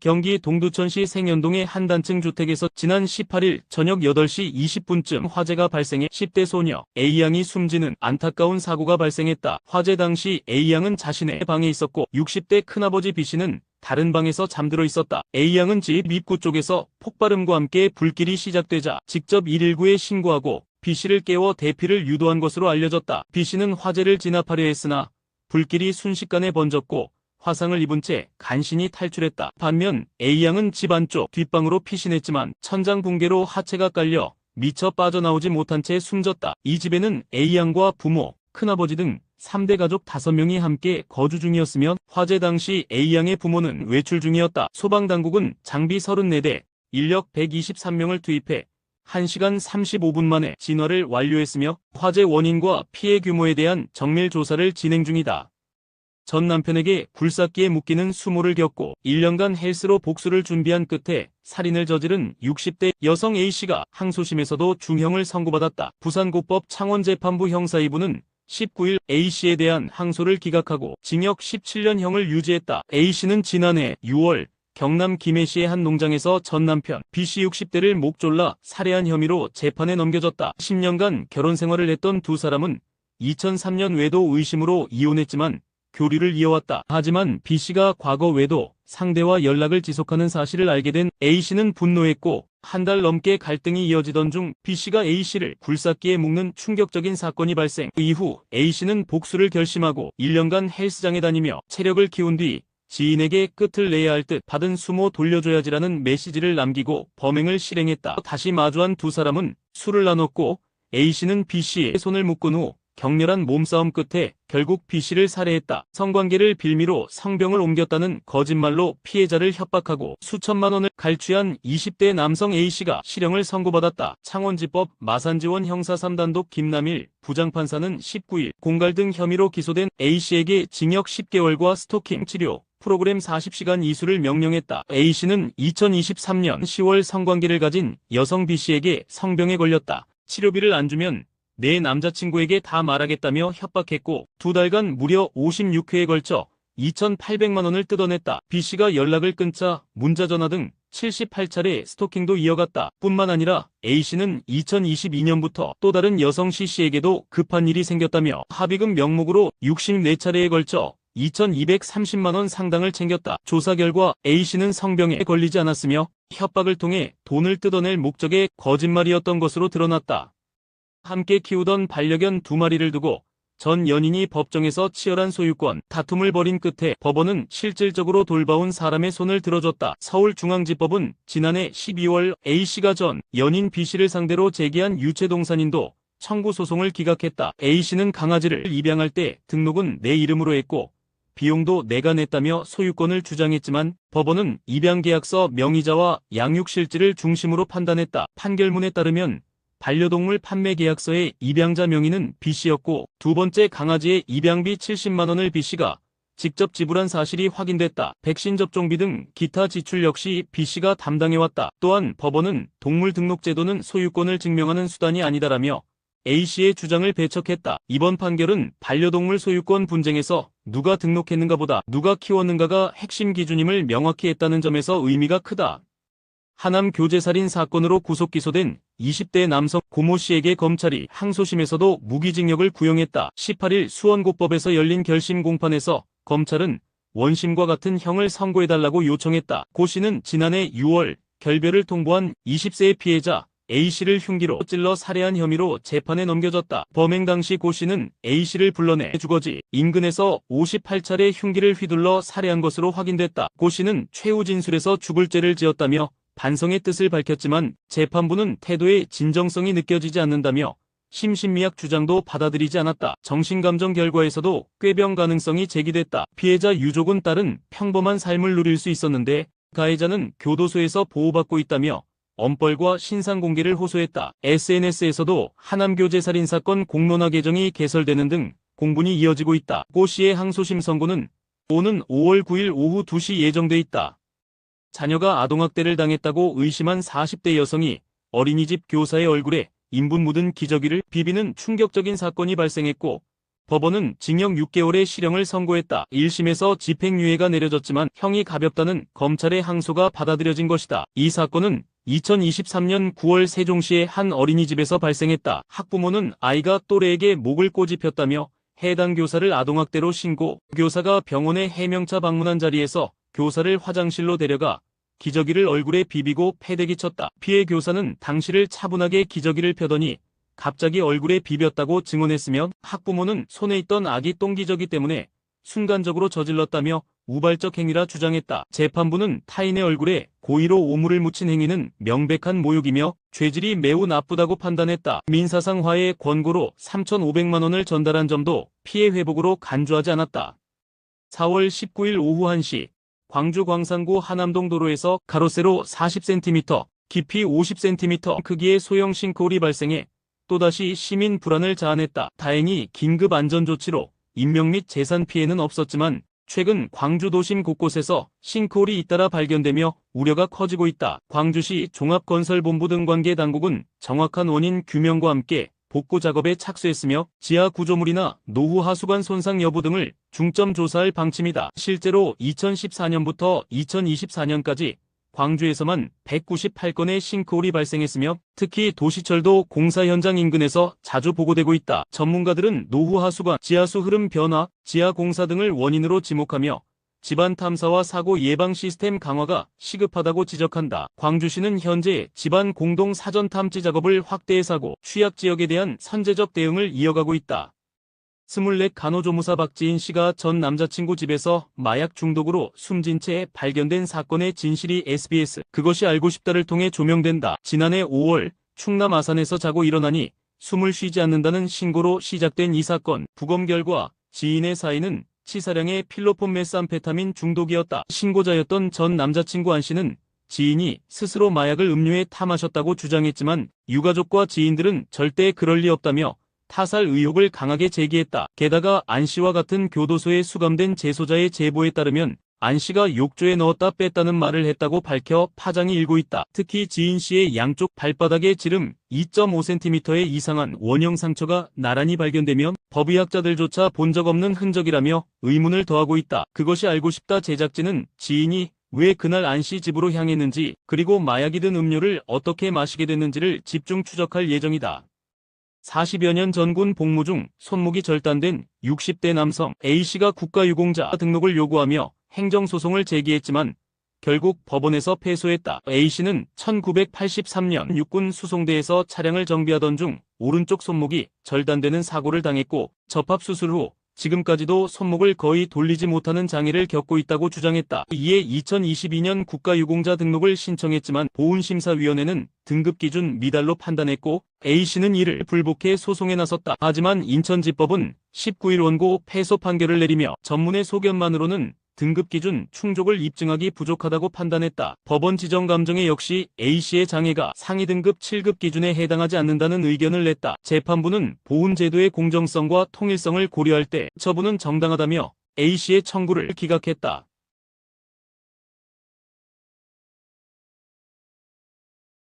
경기 동두천시 생현동의 한 단층 주택에서 지난 18일 저녁 8시 20분쯤 화재가 발생해 10대 소녀 A양이 숨지는 안타까운 사고가 발생했다. 화재 당시 A양은 자신의 방에 있었고 60대 큰아버지 B씨는 다른 방에서 잠들어 있었다. A양은 집 입구 쪽에서 폭발음과 함께 불길이 시작되자 직접 119에 신고하고 B씨를 깨워 대피를 유도한 것으로 알려졌다. B씨는 화재를 진압하려 했으나 불길이 순식간에 번졌고 화상을 입은 채 간신히 탈출했다. 반면 A양은 집 안쪽 뒷방으로 피신했지만 천장 붕괴로 하체가 깔려 미처 빠져나오지 못한 채 숨졌다. 이 집에는 A양과 부모, 큰아버지 등 3대 가족 5명이 함께 거주 중이었으며 화재 당시 A양의 부모는 외출 중이었다. 소방당국은 장비 34대, 인력 123명을 투입해 1시간 35분 만에 진화를 완료했으며 화재 원인과 피해 규모에 대한 정밀 조사를 진행 중이다. 전 남편에게 굴삭기에 묶이는 수모를 겪고 1년간 헬스로 복수를 준비한 끝에 살인을 저지른 60대 여성 A씨가 항소심에서도 중형을 선고받았다. 부산고법 창원재판부 형사 2부는 19일 A씨에 대한 항소를 기각하고 징역 17년형을 유지했다. A씨는 지난해 6월 경남 김해시의 한 농장에서 전 남편 B씨 60대를 목 졸라 살해한 혐의로 재판에 넘겨졌다. 10년간 결혼 생활을 했던 두 사람은 2003년 외도 의심으로 이혼했지만 교류를 이어왔다. 하지만 B씨가 과거 외도 상대와 연락을 지속하는 사실을 알게 된 A씨는 분노했고 한 달 넘게 갈등이 이어지던 중 B씨가 A씨를 굴삭기에 묶는 충격적인 사건이 발생. 이후 A씨는 복수를 결심하고 1년간 헬스장에 다니며 체력을 키운 뒤 지인에게 끝을 내야 할 듯 받은 수모 돌려줘야지라는 메시지를 남기고 범행을 실행했다. 다시 마주한 두 사람은 술을 나눴고 A씨는 B씨의 손을 묶은 후 격렬한 몸싸움 끝에 결국 B씨를 살해했다. 성관계를 빌미로 성병을 옮겼다는 거짓말로 피해자를 협박하고 수천만 원을 갈취한 20대 남성 A씨가 실형을 선고받았다. 창원지법 마산지원 형사 3단독 김남일 부장판사는 19일 공갈 등 혐의로 기소된 A씨에게 징역 10개월과 스토킹 치료 프로그램 40시간 이수를 명령했다. A씨는 2023년 10월 성관계를 가진 여성 B씨에게 성병에 걸렸다. 치료비를 안 주면 내 남자친구에게 다 말하겠다며 협박했고 2달간 무려 56회에 걸쳐 2,800만 원을 뜯어냈다. B씨가 연락을 끊자 문자전화 등 78차례 스토킹도 이어갔다. 뿐만 아니라 A씨는 2022년부터 또 다른 여성 C씨에게도 급한 일이 생겼다며 합의금 명목으로 64차례에 걸쳐 2,230만 원 상당을 챙겼다. 조사 결과 A씨는 성병에 걸리지 않았으며 협박을 통해 돈을 뜯어낼 목적의 거짓말이었던 것으로 드러났다. 함께 키우던 반려견 2마리를 두고 전 연인이 법정에서 치열한 소유권 다툼을 벌인 끝에 법원은 실질적으로 돌봐온 사람의 손을 들어줬다. 서울중앙지법은 지난해 12월 A씨가 전 연인 B씨를 상대로 제기한 유체동산인도 청구 소송을 기각했다. A씨는 강아지를 입양할 때 등록은 내 이름으로 했고 비용도 내가 냈다며 소유권을 주장했지만 법원은 입양계약서 명의자와 양육실지를 중심으로 판단했다. 판결문에 따르면 반려동물 판매계약서의 입양자 명의는 B씨였고 두 번째 강아지의 입양비 70만 원을 B씨가 직접 지불한 사실이 확인됐다. 백신 접종비 등 기타 지출 역시 B씨가 담당해왔다. 또한 법원은 동물 등록 제도는 소유권을 증명하는 수단이 아니다라며 A씨의 주장을 배척했다. 이번 판결은 반려동물 소유권 분쟁에서 누가 등록했는가보다 누가 키웠는가가 핵심 기준임을 명확히 했다는 점에서 의미가 크다. 하남 교제살인 사건으로 구속 기소된 20대 남성 고모씨에게 검찰이 항소심에서도 무기징역을 구형했다. 18일 수원고법에서 열린 결심 공판에서 검찰은 원심과 같은 형을 선고해달라고 요청했다. 고씨는 지난해 6월 결별을 통보한 20세의 피해자 A씨를 흉기로 찔러 살해한 혐의로 재판에 넘겨졌다. 범행 당시 고씨는 A씨를 불러내 주거지 인근에서 58차례 흉기를 휘둘러 살해한 것으로 확인됐다. 고씨는 최후 진술에서 죽을 죄를 지었다며 반성의 뜻을 밝혔지만 재판부는 태도의 진정성이 느껴지지 않는다며 심신미약 주장도 받아들이지 않았다. 정신감정 결과에서도 꾀병 가능성이 제기됐다. 피해자 유족은 딸은 평범한 삶을 누릴 수 있었는데 가해자는 교도소에서 보호받고 있다며 엄벌과 신상공개를 호소했다. SNS에서도 하남교제살인사건 공론화 계정이 개설되는 등 공분이 이어지고 있다. 고 씨의 항소심 선고는 오는 5월 9일 오후 2시 예정돼 있다. 자녀가 아동학대를 당했다고 의심한 40대 여성이 어린이집 교사의 얼굴에 인분 묻은 기저귀를 비비는 충격적인 사건이 발생했고 법원은 징역 6개월의 실형을 선고했다. 1심에서 집행유예가 내려졌지만 형이 가볍다는 검찰의 항소가 받아들여진 것이다. 이 사건은 2023년 9월 세종시의 한 어린이집에서 발생했다. 학부모는 아이가 또래에게 목을 꼬집혔다며 해당 교사를 아동학대로 신고, 교사가 병원에 해명차 방문한 자리에서 교사를 화장실로 데려가 기저귀를 얼굴에 비비고 패대기 쳤다. 피해 교사는 당시를 차분하게 기저귀를 펴더니 갑자기 얼굴에 비볐다고 증언했으며 학부모는 손에 있던 아기 똥기저귀 때문에 순간적으로 저질렀다며 우발적 행위라 주장했다. 재판부는 타인의 얼굴에 고의로 오물을 묻힌 행위는 명백한 모욕이며 죄질이 매우 나쁘다고 판단했다. 민사상화의 권고로 3,500만 원을 전달한 점도 피해 회복으로 간주하지 않았다. 4월 19일 오후 1시 광주 광산구 하남동 도로에서 가로세로 40cm, 깊이 50cm 크기의 소형 싱크홀이 발생해 또다시 시민 불안을 자아냈다. 다행히 긴급 안전조치로 인명 및 재산 피해는 없었지만 최근 광주 도심 곳곳에서 싱크홀이 잇따라 발견되며 우려가 커지고 있다. 광주시 종합건설본부 등 관계 당국은 정확한 원인 규명과 함께 복구 작업에 착수했으며 지하 구조물이나 노후 하수관 손상 여부 등을 중점 조사할 방침이다. 실제로 2014년부터 2024년까지 광주에서만 198건의 싱크홀이 발생했으며 특히 도시철도 공사 현장 인근에서 자주 보고되고 있다. 전문가들은 노후 하수관, 지하수 흐름 변화, 지하 공사 등을 원인으로 지목하며 집안 탐사와 사고 예방 시스템 강화가 시급하다고 지적한다. 광주시는 현재 집안 공동 사전 탐지 작업을 확대해 사고, 취약 지역에 대한 선제적 대응을 이어가고 있다. 24 간호조무사 박지인 씨가 전 남자친구 집에서 마약 중독으로 숨진 채 발견된 사건의 진실이 SBS 그것이 알고 싶다를 통해 조명된다. 지난해 5월 충남 아산에서 자고 일어나니 숨을 쉬지 않는다는 신고로 시작된 이 사건. 부검 결과 지인의 사인은 치사량의 필로폰 메스암페타민 중독이었다. 신고자였던 전 남자친구 안 씨는 지인이 스스로 마약을 음료에 타 마셨다고 주장했지만 유가족과 지인들은 절대 그럴 리 없다며 타살 의혹을 강하게 제기했다. 게다가 안 씨와 같은 교도소에 수감된 재소자의 제보에 따르면 안 씨가 욕조에 넣었다 뺐다는 말을 했다고 밝혀 파장이 일고 있다. 특히 지인 씨의 양쪽 발바닥에 지름 2.5cm의 이상한 원형 상처가 나란히 발견되며 법의학자들조차 본 적 없는 흔적이라며 의문을 더하고 있다. 그것이 알고 싶다 제작진은 지인이 왜 그날 안 씨 집으로 향했는지 그리고 마약이 든 음료를 어떻게 마시게 됐는지를 집중 추적할 예정이다. 40여 년 전군 복무 중 손목이 절단된 60대 남성 A씨가 국가유공자 등록을 요구하며 행정소송을 제기했지만 결국 법원에서 패소했다. A씨는 1983년 육군 수송대에서 차량을 정비하던 중 오른쪽 손목이 절단되는 사고를 당했고 접합수술 후 지금까지도 손목을 거의 돌리지 못하는 장애를 겪고 있다고 주장했다. 이에 2022년 국가유공자 등록을 신청했지만 보훈심사위원회는 등급기준 미달로 판단했고 A씨는 이를 불복해 소송에 나섰다. 하지만 인천지법은 19일 원고 패소 판결을 내리며 전문의 소견만으로는 등급기준 충족을 입증하기 부족하다고 판단했다. 법원 지정 감정에 역시 A씨의 장애가 상위 등급 7급 기준에 해당하지 않는다는 의견을 냈다. 재판부는 보훈제도의 공정성과 통일성을 고려할 때 처분은 정당하다며 A씨의 청구를 기각했다.